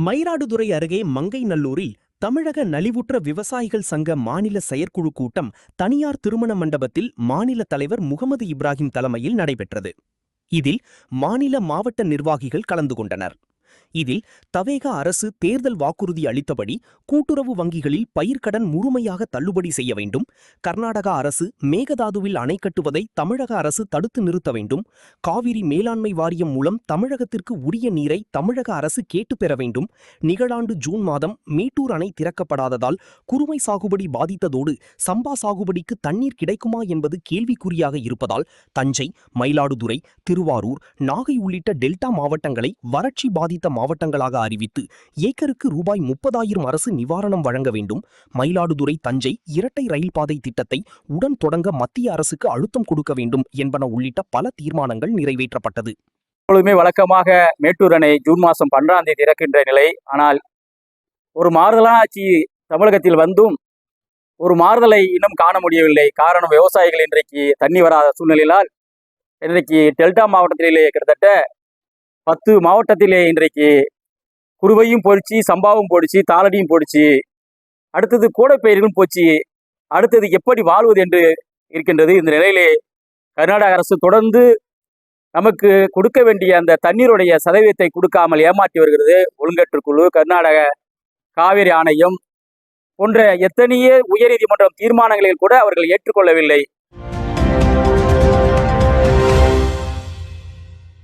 மயிலாடுதுறை அருகே மங்கைநல்லூரில் தமிழக நலிவுற்ற விவசாயிகள் சங்க மாநில செயற்குழு கூட்டம் தனியார் திருமண மண்டபத்தில் மாநில தலைவர் முகமது இப்ராஹிம் தலைமையில் நடைபெற்றது. இதில் மாநில மாவட்ட நிர்வாகிகள் கலந்து கொண்டனர். இதில் தவேக அரசு தேர்தல் வாக்குறுதி அளித்தபடி கூட்டுறவு வங்கிகளில் பயிர்க்கடன் முழுமையாக தள்ளுபடி செய்ய வேண்டும், கர்நாடகா அரசு மேகதாதுவில் அணை கட்டுவதை தமிழக அரசு தடுத்து நிறுத்த வேண்டும், காவிரி மேலாண்மை வாரியம் மூலம் தமிழகத்திற்கு உரிய நீரை தமிழக அரசு கேட்டு பெற வேண்டும், நிகழாண்டு ஜூன் மாதம் மேட்டூர் அணை திறக்கப்படாததால் குறுவை சாகுபடி பாதித்ததோடு சம்பா சாகுபடிக்கு தண்ணீர் கிடைக்குமா என்பது கேள்விக்குறியாக இருப்பதால் தஞ்சை, மயிலாடுதுறை, திருவாரூர், நாகை உள்ளிட்ட டெல்டா மாவட்டங்களை வறட்சி பாதித்த மாவட்டங்களாக அறிவித்து ஏக்கருக்கு ரூபாய் 30,000 அரசு நிவாரணம் வழங்க வேண்டும், மயிலாடுதுறை தஞ்சை இரட்டை ரயில் பாதை திட்டத்தை உடன் தொடங்க மத்திய அரசுக்கு அழுத்தம் கொடுக்க வேண்டும் என்பன உள்ளிட்ட பல தீர்மானங்கள் நிறைவேற்றப்பட்டது. எப்பொழுதுமே வழக்கமாக மேட்டூர் அணை ஜூன் மாதம் 12ஆம் தேதி திறக்கின்ற நிலை. ஆனால் ஒரு மாறுதலான ஆட்சி தமிழகத்தில் வந்தும் ஒரு மாறுதலை இன்னும் காண முடியவில்லை. காரணம், விவசாயிகள் இன்றைக்கு தண்ணி வராத சூழ்நிலையால் இன்றைக்கு டெல்டா மாவட்டத்திலே கிட்டத்தட்ட 10 மாவட்டத்திலே இன்றைக்கு குறுவையும் போயிடுச்சு, சம்பாவும் போயிடுச்சு, தாளடியும் போயிடுச்சு, அடுத்தது கோடைப்பயிர்களும் போச்சு. அடுத்தது எப்படி வாழ்வது என்று இருக்கின்றது. இந்த நிலையிலே கர்நாடக அரசு தொடர்ந்து நமக்கு கொடுக்க வேண்டிய அந்த தண்ணீருடைய சதவீதத்தை கொடுக்காமல் ஏமாற்றி வருகிறது. ஒழுங்கற்றுக்குழு, கர்நாடக காவிரி ஆணையம் போன்ற எத்தனையோ உயர்நீதிமன்றம் தீர்மானங்களில் கூட அவர்கள் ஏற்றுக்கொள்ளவில்லை.